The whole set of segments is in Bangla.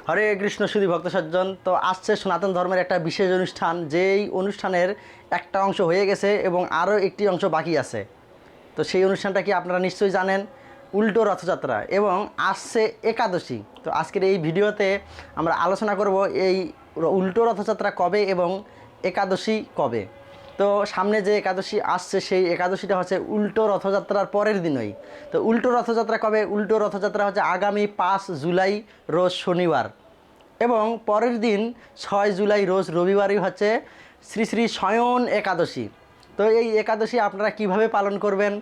হরে কৃষ্ণ সুধী ভক্ত সজ্জন। তো আসছে সনাতন ধর্মের একটা বিশেষ অনুষ্ঠান, যেই অনুষ্ঠানের একটা অংশ হয়ে গেছে এবং আরও একটি অংশ বাকি আছে। তো সেই অনুষ্ঠানটা কি আপনারা নিশ্চয়ই জানেন, উল্টো রথযাত্রা, এবং আসছে একাদশী। তো আজকের এই ভিডিওতে আমরা আলোচনা করব এই উল্টো রথযাত্রা কবে এবং একাদশী কবে। তো সামনে যে একাদশী আসছে সেই একাদশীটা হচ্ছে উল্টো রথযাত্রার পরের দিনই। তো উল্টো রথযাত্রা কবে? উল্টো রথযাত্রা হচ্ছে আগামী 5 জুলাই রোজ শনিবার, এবং পরের দিন 6 জুলাই রোজ রবিবারই হচ্ছে শ্রী শ্রী শয়ন একাদশী। তো এই একাদশী আপনারা কিভাবে পালন করবেন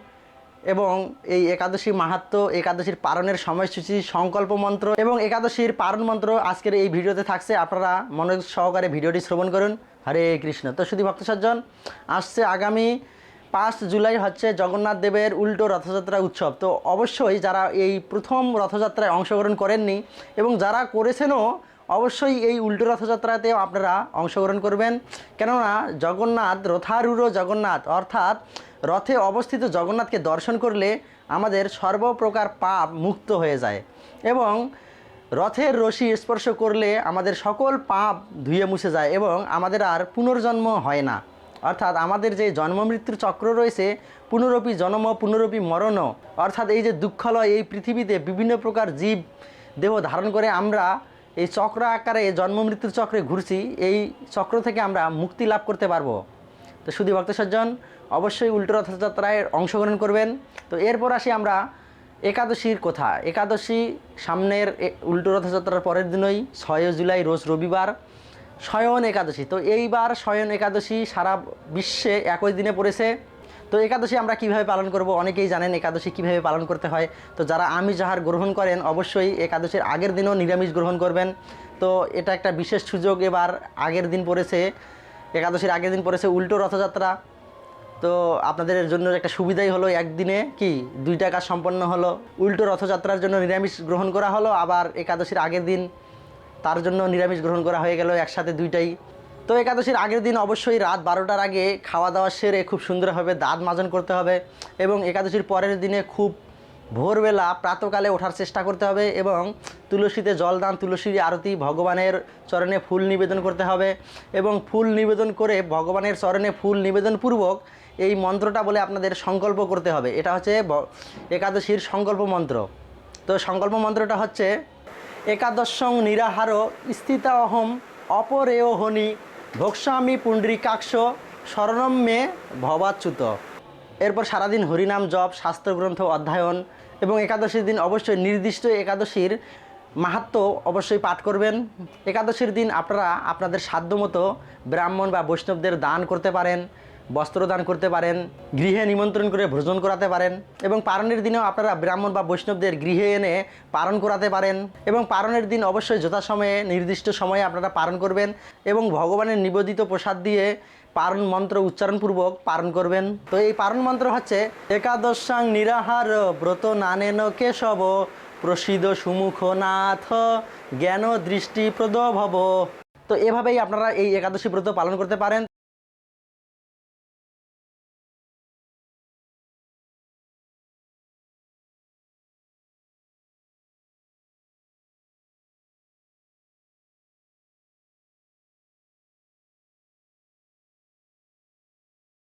এবং এই একাদশী মাহাত্ম্য, একাদশীর পালনের সময়সূচি, সংকল্প মন্ত্র এবং একাদশীর পালন মন্ত্র আজকের এই ভিডিওতে থাকছে। আপনারা মনোযোগ সহকারে ভিডিওটি শ্রবণ করুন। হরে কৃষ্ণ। তো শুধু ভক্ত সজ্জন, আসছে আগামী 5 জুলাই হচ্ছে জগন্নাথ দেবের উল্টো রথযাত্রা উৎসব। তো অবশ্যই যারা এই প্রথম রথযাত্রায় অংশগ্রহণ করেননি এবং যারা করেছেনও, অবশ্যই এই উল্টো রথযাত্রাতেও আপনারা অংশগ্রহণ করবেন। কেননা জগন্নাথ, রথারূঢ় জগন্নাথ, অর্থাৎ রথে অবস্থিত জগন্নাথকে দর্শন করলে আমাদের সর্বপ্রকার পাপ মুক্ত হয়ে যায়, এবং রথের রশি স্পর্শ করলে আমাদের সকল পাপ ধুয়ে মুছে যায় এবং আমাদের আর পুনর্জন্ম হয় না। অর্থাৎ আমাদের যে জন্ম মৃত্যুর চক্র রয়েছে, পুনরপি জন্ম পুনরপি মরণ, অর্থাৎ এই যে দুঃখালয়, এই পৃথিবীতে বিভিন্ন প্রকার জীব দেহ ধারণ করে আমরা এই চক্র আকারে জন্ম মৃত্যুর চক্রে ঘুরছি, এই চক্র থেকে আমরা মুক্তি লাভ করতে পারবো। তো শুধু ভক্ত সজ্জন, অবশ্যই উল্টো রথযাত্রায় অংশগ্রহণ করবেন। তো এরপর আসি আমরা একাদশীর কথা। একাদশী সামনের উল্টো রথযাত্রার পরের দিনই 6 জুলাই রোজ রবিবার শয়ন একাদশী। তো এইবার শয়ন একাদশী সারা বিশ্বে একই দিনে পড়েছে। তো একাদশী আমরা কিভাবে পালন করব? অনেকেই জানেন একাদশী কিভাবে পালন করতে হয়। তো যারা আমিষ আহার গ্রহণ করেন, অবশ্যই একাদশীর আগের দিনও নিরামিষ গ্রহণ করবেন। তো এটা একটা বিশেষ সুযোগ। এবার আগের দিন পড়েছে, একাদশীর আগের দিন পড়েছে উল্টো রথযাত্রা। তো আপনাদের জন্য একটা সুবিধাই হলো, একদিনে কি 2টা কাজ সম্পন্ন হলো। উল্টো রথযাত্রার জন্য নিরামিষ গ্রহণ করা হলো, আবার একাদশীর আগের দিন তার জন্য নিরামিষ গ্রহণ করা হয়ে গেল, একসাথে দুইটাই। তো একাদশীর আগের দিন অবশ্যই রাত 12টার আগে খাওয়া দাওয়া সেরে খুব সুন্দরভাবে দাঁত মাজন করতে হবে, এবং একাদশীর পরের দিনে খুব ভোরবেলা প্রাতকালে ওঠার চেষ্টা করতে হবে এবং তুলসীতে জলদান, তুলসী আরতি, ভগবানের চরণে ফুল নিবেদন করতে হবে, এবং ফুল নিবেদন করে ভগবানের চরণে ফুল নিবেদনপূর্বক এই মন্ত্রটা বলে আপনাদের সংকল্প করতে হবে। এটা হচ্ছে একাদশীর সংকল্প মন্ত্র। তো সংকল্প মন্ত্রটা হচ্ছে একাদশং নিরাহার স্থিতা অহম অপরেয় হনি ভোক্সামি পুণ্ডরীকাক্ষ শরণম মে ভবাচ্যুত। এরপর সারাদিন হরিনাম জপ, শাস্ত্রগ্রন্থ অধ্যয়ন, এবং একাদশীর দিন অবশ্যই নির্দিষ্ট একাদশীর মাহাত্ম্য অবশ্যই পাঠ করবেন। একাদশীর দিন আপনারা আপনাদের সাধ্যমতো ব্রাহ্মণ বা বৈষ্ণবদের দান করতে পারেন, বস্ত্র দান করতে পারেন, গৃহে নিমন্ত্রণ করে ভোজন করাতে পারেন, এবং পারণের দিনেও আপনারা ব্রাহ্মণ বা বৈষ্ণবদের গৃহে এনে পারণ করাতে পারেন। এবং পারণের দিন অবশ্যই যথাসময়ে নির্দিষ্ট সময়ে আপনারা পারণ করবেন এবং ভগবানের নিবেদিত প্রসাদ দিয়ে পারণ মন্ত্র উচ্চারণপূর্বক পারণ করবেন। তো এই পারণ মন্ত্র হচ্ছে একাদশাং নিরাহার ব্রত নানেন কেশব প্রসিদ সুমুখ নাথ জ্ঞান দৃষ্টি প্রদ ভব। তো এভাবেই আপনারা এই একাদশী ব্রত পালন করতে পারেন।